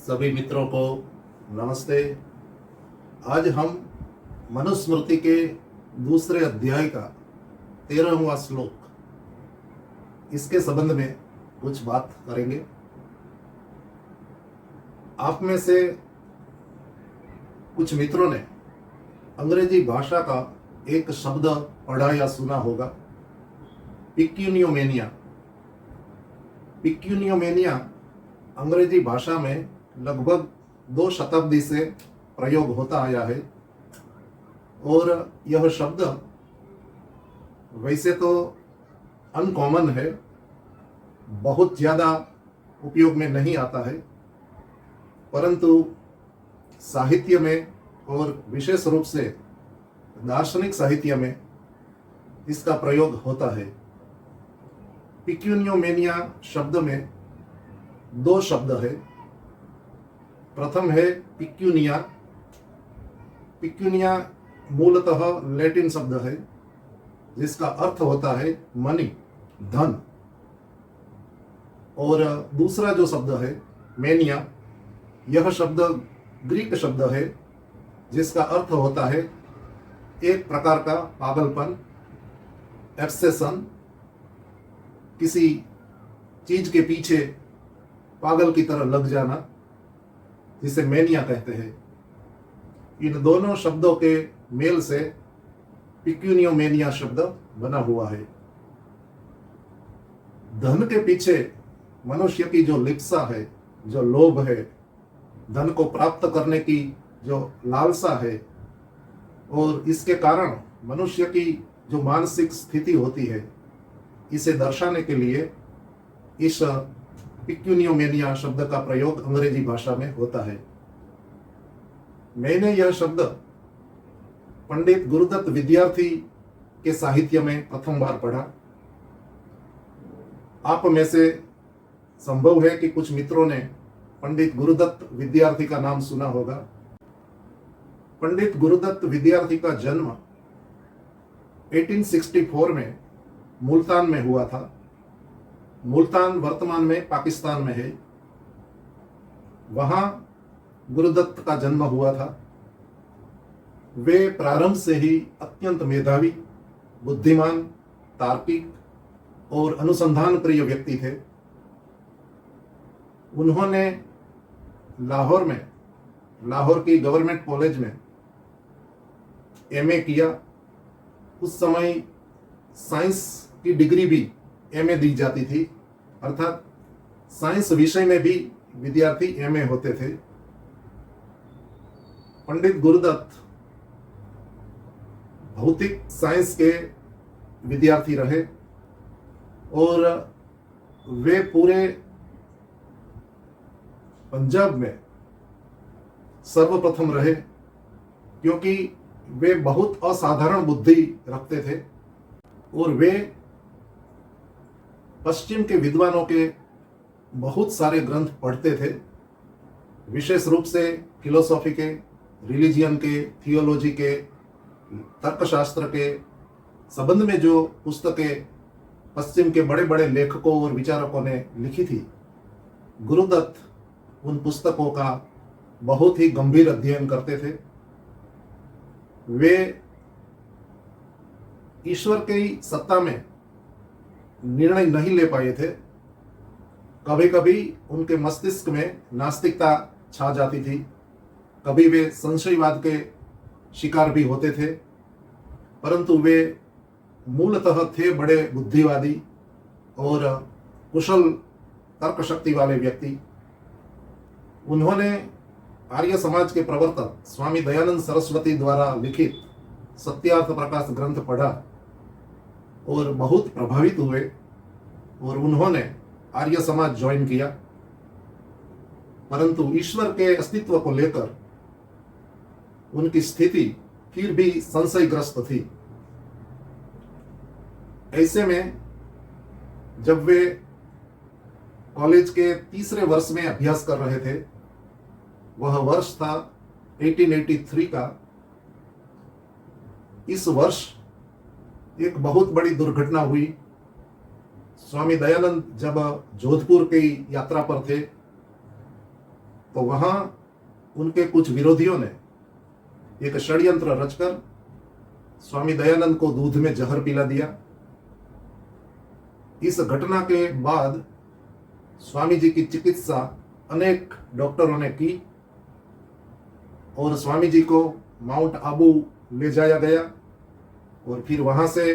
सभी मित्रों को नमस्ते। आज हम मनुस्मृति के दूसरे अध्याय का 13वां श्लोक, इसके संबंध में कुछ बात करेंगे। आप में से कुछ मित्रों ने अंग्रेजी भाषा का एक शब्द पढ़ा या सुना होगा, पिक्यूनियोमेनिया। पिक्यूनियोमेनिया अंग्रेजी भाषा में लगभग 2 शताब्दी से प्रयोग होता आया है और यह शब्द वैसे तो अनकॉमन है, बहुत ज़्यादा उपयोग में नहीं आता है, परंतु साहित्य में और विशेष रूप से दार्शनिक साहित्य में इसका प्रयोग होता है। पिक्यूनियोमेनिया शब्द में 2 शब्द है। प्रथम है पिक्यूनिया। पिक्यूनिया मूलतः लैटिन शब्द है जिसका अर्थ होता है मनी, धन। और दूसरा जो शब्द है मेनिया, यह शब्द ग्रीक शब्द है जिसका अर्थ होता है एक प्रकार का पागलपन, एब्सेशन, किसी चीज के पीछे पागल की तरह लग जाना, जिसे मेनिया कहते हैं। इन दोनों शब्दों के मेल से पिक्यूनियोमेनिया शब्द बना हुआ है। धन के पीछे मनुष्य की जो लिप्सा है, जो लोभ है, धन को प्राप्त करने की जो लालसा है, और इसके कारण मनुष्य की जो मानसिक स्थिति होती है, इसे दर्शाने के लिए इस पिक्यूनियोमेनिया शब्द का प्रयोग अंग्रेजी भाषा में होता है। मैंने यह शब्द पंडित गुरुदत्त विद्यार्थी के साहित्य में प्रथम बार पढ़ा। आप में से संभव है कि कुछ मित्रों ने पंडित गुरुदत्त विद्यार्थी का नाम सुना होगा। पंडित गुरुदत्त विद्यार्थी का जन्म 1864 में मुल्तान में हुआ था। मुल्तान वर्तमान में पाकिस्तान में है। वहां गुरुदत्त का जन्म हुआ था। वे प्रारंभ से ही अत्यंत मेधावी, बुद्धिमान, तार्किक और अनुसंधान प्रिय व्यक्ति थे। उन्होंने लाहौर की गवर्नमेंट कॉलेज में एमए किया। उस समय साइंस की डिग्री भी एमए दी जाती थी, अर्थात साइंस विषय में भी विद्यार्थी एमए होते थे। पंडित गुरुदत्त भौतिक साइंस के विद्यार्थी रहे और वे पूरे पंजाब में सर्वप्रथम रहे, क्योंकि वे बहुत असाधारण बुद्धि रखते थे और वे पश्चिम के विद्वानों के बहुत सारे ग्रंथ पढ़ते थे। विशेष रूप से फिलोसॉफी के, रिलीजियन के, थियोलॉजी के, तर्कशास्त्र के संबंध में जो पुस्तकें पश्चिम के बड़े बड़े लेखकों और विचारकों ने लिखी थी, गुरुदत्त उन पुस्तकों का बहुत ही गंभीर अध्ययन करते थे। वे ईश्वर की सत्ता में निर्णय नहीं ले पाए थे। कभी कभी उनके मस्तिष्क में नास्तिकता छा जाती थी, कभी वे संशयवाद के शिकार भी होते थे, परंतु वे मूलतः थे बड़े बुद्धिवादी और कुशल तर्क शक्ति वाले व्यक्ति। उन्होंने आर्य समाज के प्रवर्तक स्वामी दयानंद सरस्वती द्वारा लिखित सत्यार्थ प्रकाश ग्रंथ पढ़ा और बहुत प्रभावित हुए और उन्होंने आर्य समाज ज्वाइन किया। परंतु ईश्वर के अस्तित्व को लेकर उनकी स्थिति फिर भी संशयग्रस्त थी। ऐसे में जब वे कॉलेज के 3रे वर्ष में अभ्यास कर रहे थे, वह वर्ष था 1883 का। इस वर्ष एक बहुत बड़ी दुर्घटना हुई। स्वामी दयानंद जब जोधपुर की यात्रा पर थे तो वहां उनके कुछ विरोधियों ने एक षड्यंत्र रचकर स्वामी दयानंद को दूध में जहर पिला दिया। इस घटना के बाद स्वामी जी की चिकित्सा अनेक डॉक्टरों ने की और स्वामी जी को माउंट आबू ले जाया गया और फिर वहां से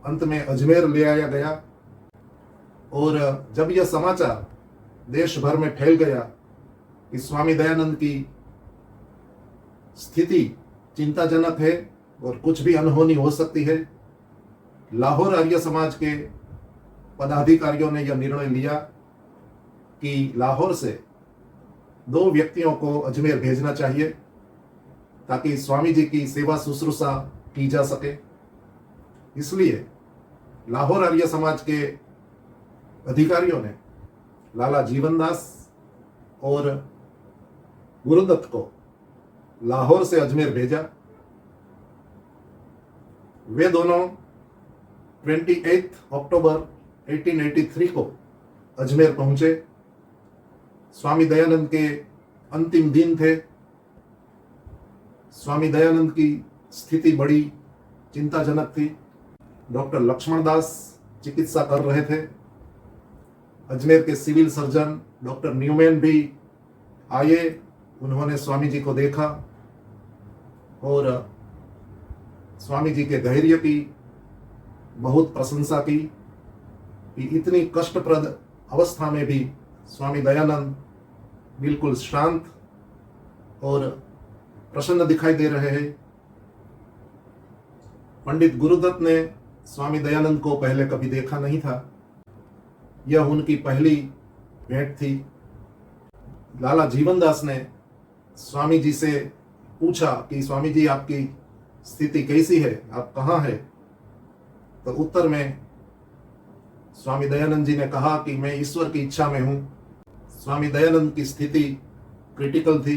अंत में अजमेर ले आया गया। और जब यह समाचार देश भर में फैल गया कि स्वामी दयानंद की स्थिति चिंताजनक है और कुछ भी अनहोनी हो सकती है, लाहौर आर्य समाज के पदाधिकारियों ने यह निर्णय लिया कि लाहौर से 2 व्यक्तियों को अजमेर भेजना चाहिए ताकि स्वामी जी की सेवा शुश्रूषा की जा सके। इसलिए लाहौर आर्य समाज के अधिकारियों ने लाला जीवनदास और गुरुदत्त को लाहौर से अजमेर भेजा। वे दोनों 28 अक्टूबर 1883 को अजमेर पहुंचे। स्वामी दयानंद के अंतिम दिन थे। स्वामी दयानंद की स्थिति बड़ी चिंताजनक थी। डॉक्टर लक्ष्मण दास चिकित्सा कर रहे थे। अजमेर के सिविल सर्जन डॉक्टर न्यूमैन भी आए। उन्होंने स्वामी जी को देखा और स्वामी जी के धैर्य की बहुत प्रशंसा की कि इतनी कष्टप्रद अवस्था में भी स्वामी दयानंद बिल्कुल शांत और प्रसन्न दिखाई दे रहे हैं। पंडित गुरुदत्त ने स्वामी दयानंद को पहले कभी देखा नहीं था। यह उनकी पहली भेंट थी। लाला जीवनदास ने स्वामी जी से पूछा कि स्वामी जी आपकी स्थिति कैसी है, आप कहाँ हैं? तो उत्तर में स्वामी दयानंद जी ने कहा कि मैं ईश्वर की इच्छा में हूं। स्वामी दयानंद की स्थिति क्रिटिकल थी।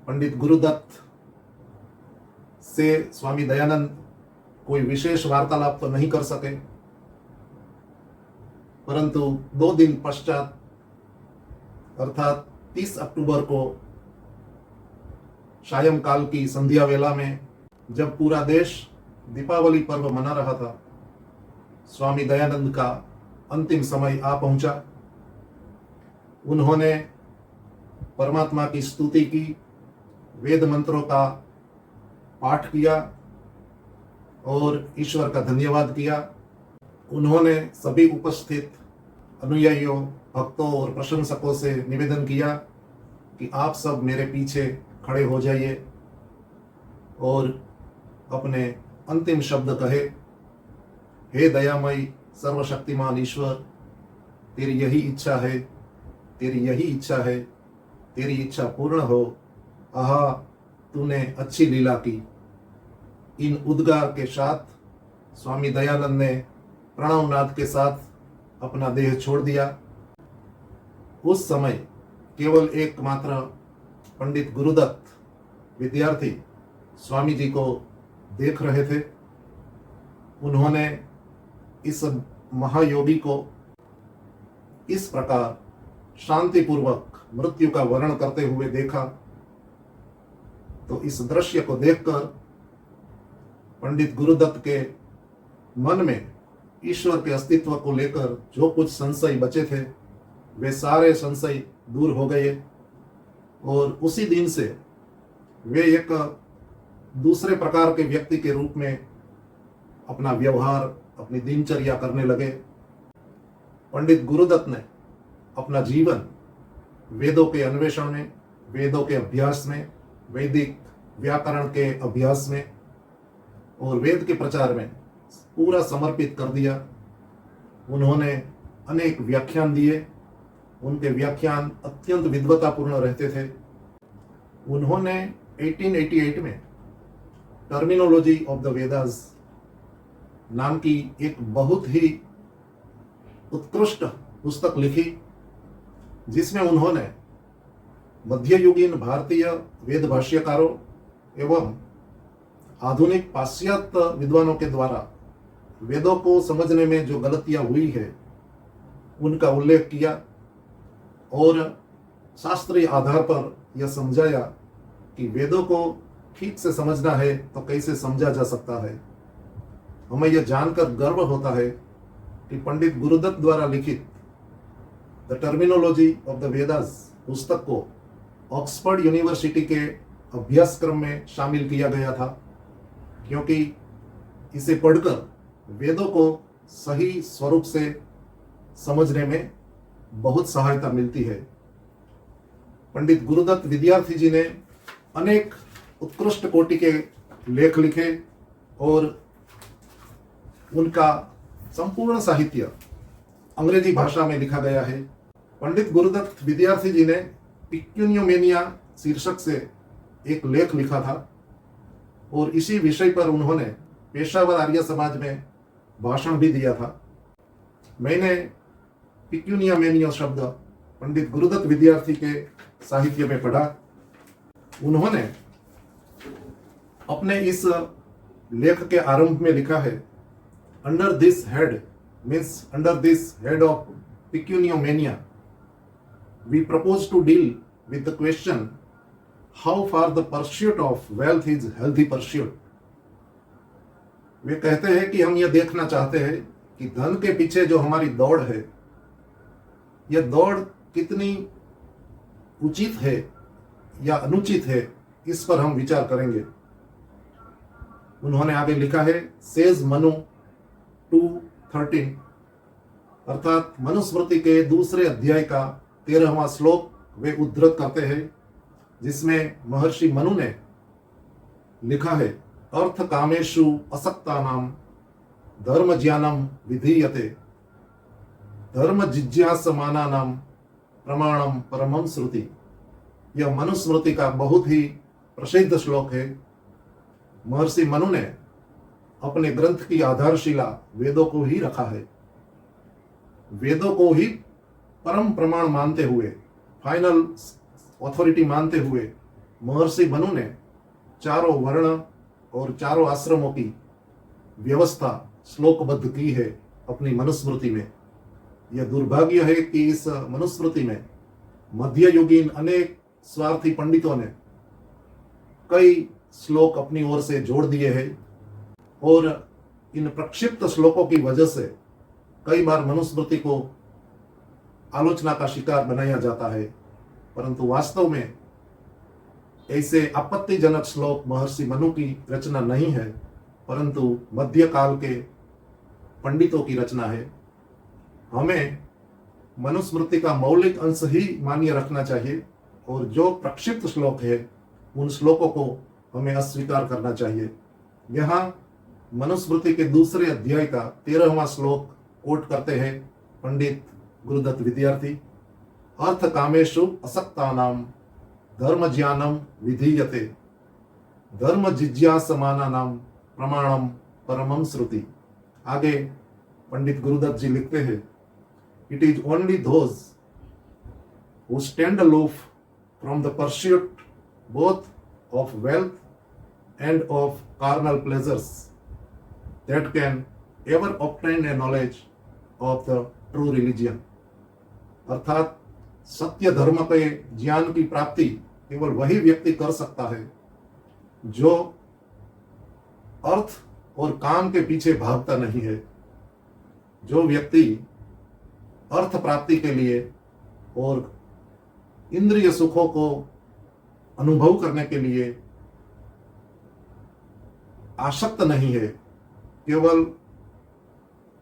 पंडित गुरुदत्त से स्वामी दयानंद कोई विशेष वार्तालाप तो नहीं कर सके, परंतु 2 दिन पश्चात अर्थात 30 अक्टूबर को सायंकाल की संध्या वेला में, जब पूरा देश दीपावली पर्व मना रहा था, स्वामी दयानंद का अंतिम समय आ पहुंचा। उन्होंने परमात्मा की स्तुति की, वेद मंत्रों का पाठ किया और ईश्वर का धन्यवाद किया। उन्होंने सभी उपस्थित अनुयायियों, भक्तों और प्रशंसकों से निवेदन किया कि आप सब मेरे पीछे खड़े हो जाइए और अपने अंतिम शब्द कहे, हे दयामय सर्वशक्तिमान ईश्वर, तेरी यही इच्छा है, तेरी यही इच्छा है, तेरी इच्छा पूर्ण हो। आहा, तूने अच्छी लीला की। इन उद्गार के साथ स्वामी दयानंद ने प्रणवनाद के साथ अपना देह छोड़ दिया। उस समय केवल एकमात्र पंडित गुरुदत्त विद्यार्थी स्वामी जी को देख रहे थे। उन्होंने इस महायोगी को इस प्रकार शांतिपूर्वक मृत्यु का वर्ण करते हुए देखा, तो इस दृश्य को देखकर पंडित गुरुदत्त के मन में ईश्वर के अस्तित्व को लेकर जो कुछ संशय बचे थे, वे सारे संशय दूर हो गए और उसी दिन से वे एक दूसरे प्रकार के व्यक्ति के रूप में अपना व्यवहार, अपनी दिनचर्या करने लगे। पंडित गुरुदत्त ने अपना जीवन वेदों के अन्वेषण में, वेदों के अभ्यास में, वैदिक व्याकरण के अभ्यास में और वेद के प्रचार में पूरा समर्पित कर दिया। उन्होंने अनेक व्याख्यान दिए। उनके व्याख्यान अत्यंत विद्वतापूर्ण रहते थे। उन्होंने 1888 में टर्मिनोलॉजी ऑफ द वेदास नाम की एक बहुत ही उत्कृष्ट पुस्तक लिखी, जिसमें उन्होंने मध्ययुगीन भारतीय वेद भाष्यकारों एवं आधुनिक पाश्चात्य विद्वानों के द्वारा वेदों को समझने में जो गलतियां हुई है, उनका उल्लेख किया और शास्त्रीय आधार पर यह समझाया कि वेदों को ठीक से समझना है तो कैसे समझा जा सकता है। हमें यह जानकर गर्व होता है कि पंडित गुरुदत्त द्वारा लिखित the terminology of the Vedas पुस्तक को ऑक्सफोर्ड यूनिवर्सिटी के अभ्यासक्रम में शामिल किया गया था, क्योंकि इसे पढ़कर वेदों को सही स्वरूप से समझने में बहुत सहायता मिलती है। पंडित गुरुदत्त विद्यार्थी जी ने अनेक उत्कृष्ट कोटि के लेख लिखे और उनका संपूर्ण साहित्य अंग्रेजी भाषा में लिखा गया है। पंडित गुरुदत्त विद्यार्थी जी ने पिक्यूनियोमेनिया शीर्षक से एक लेख लिखा था और इसी विषय पर उन्होंने पेशावर आर्य समाज में भाषण भी दिया था। मैंने पिक्यूनियोमेनिया शब्द पंडित गुरुदत्त विद्यार्थी के साहित्य में पढ़ा। उन्होंने अपने इस लेख के आरंभ में लिखा है, under this head means under this head of pecuniomania we propose to deal with the question how far the pursuit of wealth is healthy pursuit। वे कहते हैं कि हम यह देखना चाहते हैं कि धन के पीछे जो हमारी दौड़ है, यह दौड़ कितनी उचित है या अनुचित है, इस पर हम विचार करेंगे। उन्होंने आगे लिखा है, सेज मनु 2:13 अर्थात मनुस्मृति के दूसरे अध्याय का 13वां श्लोक वे उद्धृत करते हैं, जिसमें महर्षि मनु ने लिखा है, अर्थ कामेषु असक्तानाम धर्म ज्ञानम विधीयते धर्म जिज्ञासमानानाम प्रमाणम परमं श्रुति। यह मनुस्मृति का बहुत ही प्रसिद्ध श्लोक है। महर्षि मनु ने अपने ग्रंथ की आधारशिला वेदों को ही रखा है। वेदों को ही परम प्रमाण मानते हुए, फाइनल अथॉरिटी मानते हुए महर्षि मनु ने चारों वर्ण और चारों आश्रमों की व्यवस्था श्लोकबद्ध की है अपनी मनुस्मृति में। यह दुर्भाग्य है कि इस मनुस्मृति में मध्ययुगीन अनेक स्वार्थी पंडितों ने कई श्लोक अपनी ओर से जोड़ दिए हैं और इन प्रक्षिप्त श्लोकों की वजह से कई बार मनुस्मृति को आलोचना का शिकार बनाया जाता है, परंतु वास्तव में ऐसे आपत्तिजनक श्लोक महर्षि मनु की रचना नहीं है, परंतु मध्यकाल के पंडितों की रचना है। हमें मनुस्मृति का मौलिक अंश ही मान्य रखना चाहिए और जो प्रक्षिप्त श्लोक है उन श्लोकों को हमें अस्वीकार करना चाहिए। यहाँ मनुस्मृति के दूसरे अध्याय का 13वां श्लोक कोट करते हैं पंडित गुरुदत्त विद्यार्थी, अर्थ कामेषु असक्तानाम धर्म ज्ञानम विधीयते धर्म जिज्ञासमानानाम प्रमाणम परमं श्रुति। आगे पंडित गुरुदत्त जी लिखते हैं, it is only those who stand aloof from the pursuit both of wealth and of carnal pleasures that can ever obtain a knowledge of the true religion। अर्थात सत्य धर्म के ज्ञान की प्राप्ति केवल वही व्यक्ति कर सकता है जो अर्थ और काम के पीछे भागता नहीं है। जो व्यक्ति अर्थ प्राप्ति के लिए और इंद्रिय सुखों को अनुभव करने के लिए आसक्त नहीं है, केवल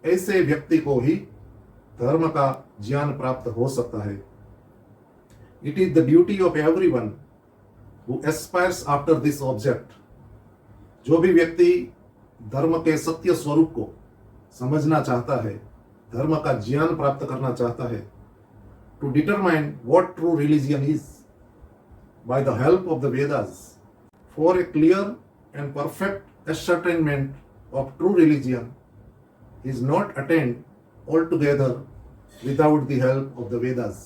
ऐसे व्यक्ति को ही धर्म का ज्ञान प्राप्त हो सकता है। It is the duty of everyone who aspires after this object. जो भी व्यक्ति धर्म के सत्य स्वरूप को समझना चाहता है, धर्म का ज्ञान प्राप्त करना चाहता है, to determine what true religion is by the help of the Vedas, for a clear and perfect ascertainment of true religion is not attained altogether without the help of the Vedas।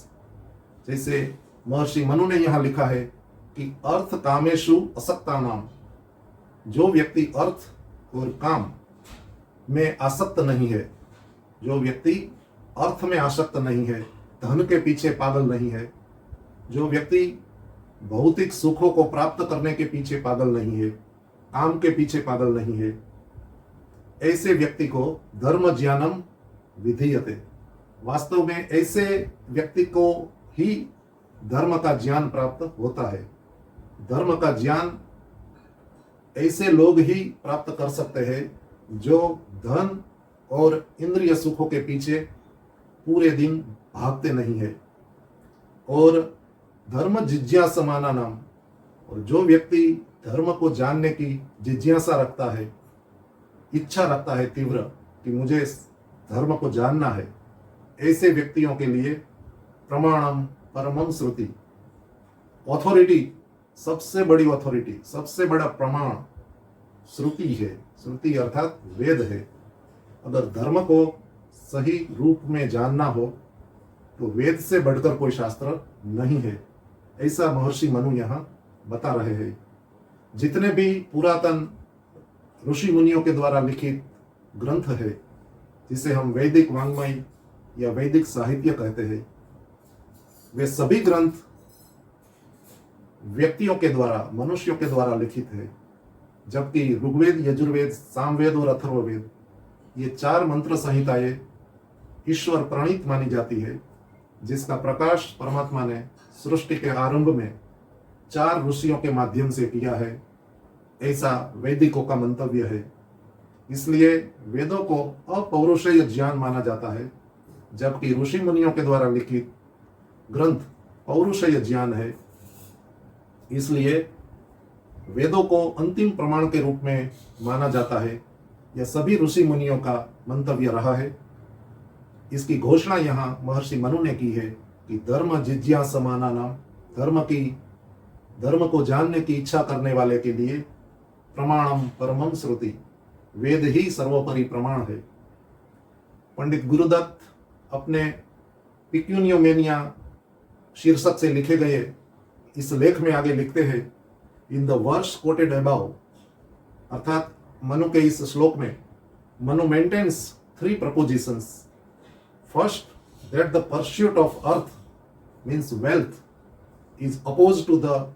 जैसे महर्षि मनु ने यहाँ लिखा है कि अर्थ कामेषु असक्तानाम, जो व्यक्ति अर्थ और काम में आसक्त नहीं है, जो व्यक्ति अर्थ में आसक्त नहीं है, धन के पीछे पागल नहीं है, जो व्यक्ति भौतिक सुखों को प्राप्त करने के पीछे पागल नहीं है, काम के पीछे पागल नहीं है, ऐसे व्यक्ति को धर्म ज्ञानम विधीयते। वास्तव में ऐसे व्यक्ति को ही धर्म का ज्ञान प्राप्त होता है। धर्म का ज्ञान ऐसे लोग ही प्राप्त कर सकते हैं जो धन और इंद्रिय सुखों के पीछे पूरे दिन भागते नहीं है। और धर्म जिज्ञासमाना नाम, और जो व्यक्ति धर्म को जानने की जिज्ञासा रखता है, इच्छा रखता है तीव्र कि मुझे इस धर्म को जानना है, ऐसे व्यक्तियों के लिए प्रमाणम परमम श्रुति, ऑथोरिटी, सबसे बड़ी ऑथोरिटी, सबसे बड़ा प्रमाण श्रुति है। श्रुति अर्थात वेद है। अगर धर्म को सही रूप में जानना हो तो वेद से बढ़कर कोई शास्त्र नहीं है, ऐसा महर्षि मनु यहाँ बता रहे हैं। जितने भी पुरातन ऋषि मुनियों के द्वारा लिखित ग्रंथ है, जिसे हम वैदिक वांग्मय या वैदिक साहित्य कहते हैं, वे सभी ग्रंथ व्यक्तियों के द्वारा, मनुष्यों के द्वारा लिखित है। जबकि ऋग्वेद, यजुर्वेद, सामवेद और अथर्ववेद, ये 4 मंत्र संहिताएं ईश्वर प्रणीत मानी जाती है, जिसका प्रकाश परमात्मा ने सृष्टि के आरंभ में 4 ऋषियों के माध्यम से किया है, ऐसा वैदिकों का मंतव्य है। इसलिए वेदों को अपौरुषेय ज्ञान माना जाता है, जबकि ऋषि मुनियों के द्वारा लिखित ग्रंथ पौरुषेय ज्ञान है। इसलिए वेदों को अंतिम प्रमाण के रूप में माना जाता है। यह सभी ऋषि मुनियों का मंतव्य रहा है। इसकी घोषणा यहाँ महर्षि मनु ने की है कि धर्म जिज्ञासमाना नाम, धर्म को जानने की इच्छा करने वाले के लिए प्रमाणम परमम श्रुति, वेद ही सर्वोपरि प्रमाण है। पंडित गुरुदत्त अपने पिक्यूनियोमेनिया शीर्षक से लिखे गए इस लेख में आगे लिखते हैं, in the verse quoted above, अर्थात मनु के इस श्लोक में Manu maintains 3 propositions. First, that the pursuit of artha means wealth is oppose to the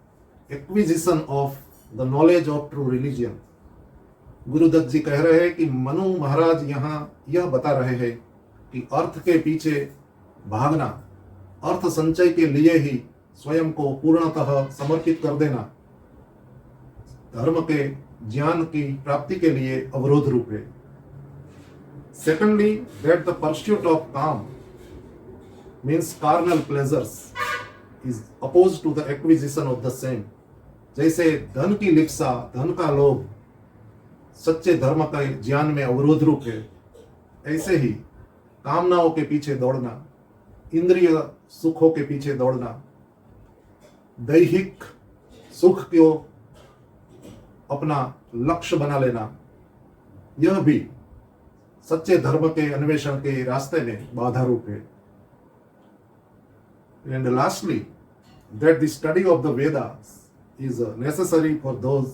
acquisition of the knowledge of true religion. Gurudutt ji कह रहे हैं कि मनु महाराज यहाँ यह बता रहे हैं कि अर्थ के पीछे भागना, अर्थ संचय के लिए ही स्वयं को पूर्णतः समर्पित कर देना, धर्म के ज्ञान की प्राप्ति के लिए अवरोध रूप है। Secondly, that the pursuit of kama means carnal pleasures is oppose to the acquisition of the same. जैसे धन की लिप्सा, धन का लोभ सच्चे धर्म का ज्ञान में अवरोध रूप है, ऐसे ही कामनाओं के पीछे दौड़ना, इंद्रिय सुखों के पीछे दौड़ना, दैहिक सुख को अपना लक्ष्य बना लेना, यह भी सच्चे धर्म के अन्वेषण के रास्ते में बाधा रूप है। And lastly, that the study of the Vedas is necessary for those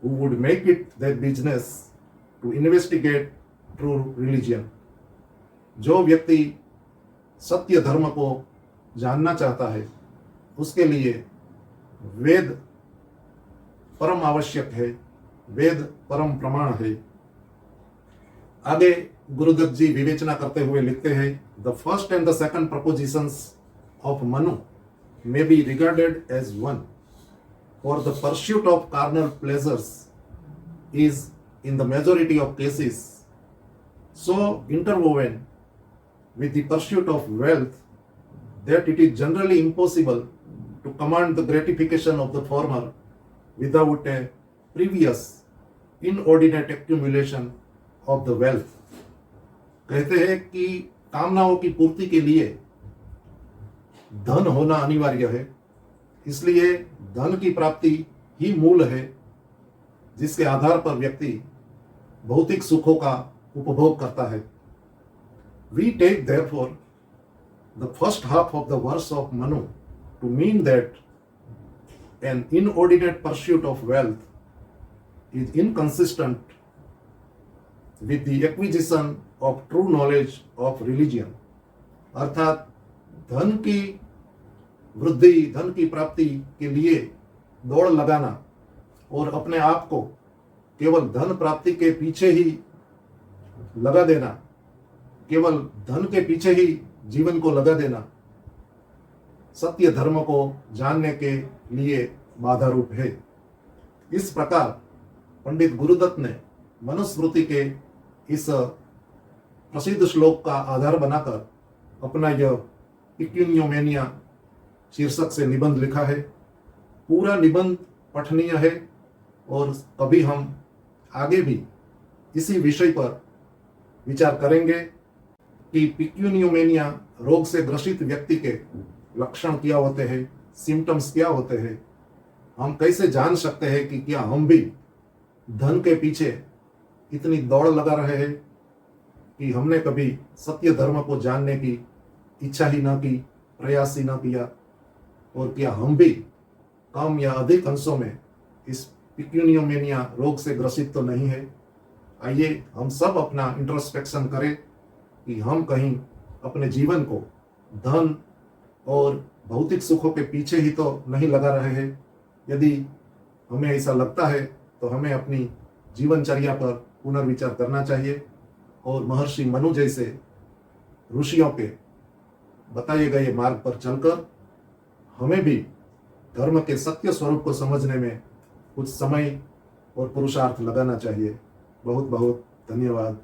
who would make it their business to investigate true religion। जो व्यक्ति सत्य धर्म को जानना चाहता है, उसके लिए वेद परम आवश्यक है, वेद परम प्रमाण है। आगे गुरुदत्त जी विवेचना करते हुए लिखते हैं, the first and the second propositions of Manu may be regarded as one, for the pursuit of carnal pleasures is in the majority of cases so interwoven with the pursuit of wealth that it is generally impossible to command the gratification of the former without a previous inordinate accumulation of the wealth। कहते हैं कि कामनाओं की पूर्ति के लिए धन होना अनिवार्य है, इसलिए धन की प्राप्ति ही मूल है, जिसके आधार पर व्यक्ति भौतिक सुखों का उपभोग करता है। We take therefore the first half of the verse of Manu to mean that an inordinate pursuit of wealth is inconsistent with the acquisition of true knowledge of religion। अर्थात धन की वृद्धि, धन की प्राप्ति के लिए दौड़ लगाना और अपने आप को केवल धन प्राप्ति के पीछे ही लगा देना, केवल धन के पीछे ही जीवन को लगा देना, सत्य धर्म को जानने के लिए बाधा रूप है। इस प्रकार पंडित गुरुदत्त ने मनुस्मृति के इस प्रसिद्ध श्लोक का आधार बनाकर अपना यह पिक्यूनियोमेनिया शीर्षक से निबंध लिखा है। पूरा निबंध पठनीय है और कभी हम आगे भी इसी विषय पर विचार करेंगे कि पिक्यूनियोमेनिया रोग से ग्रसित व्यक्ति के लक्षण क्या होते हैं, सिम्टम्स क्या होते हैं, हम कैसे जान सकते हैं कि क्या हम भी धन के पीछे इतनी दौड़ लगा रहे हैं कि हमने कभी सत्य धर्म को जानने की इच्छा ही ना की, प्रयास ही ना किया, और क्या हम भी कम या अधिक अंशों में इस पिक्यूनियोमेनिया रोग से ग्रसित तो नहीं है। आइए हम सब अपना इंट्रोस्पेक्शन करें कि हम कहीं अपने जीवन को धन और भौतिक सुखों के पीछे ही तो नहीं लगा रहे हैं। यदि हमें ऐसा लगता है तो हमें अपनी जीवनचर्या पर पुनर्विचार करना चाहिए और महर्षि मनु जैसे ऋषियों के बताए गए मार्ग पर चलकर हमें भी धर्म के सत्य स्वरूप को समझने में कुछ समय और पुरुषार्थ लगाना चाहिए। बहुत बहुत धन्यवाद।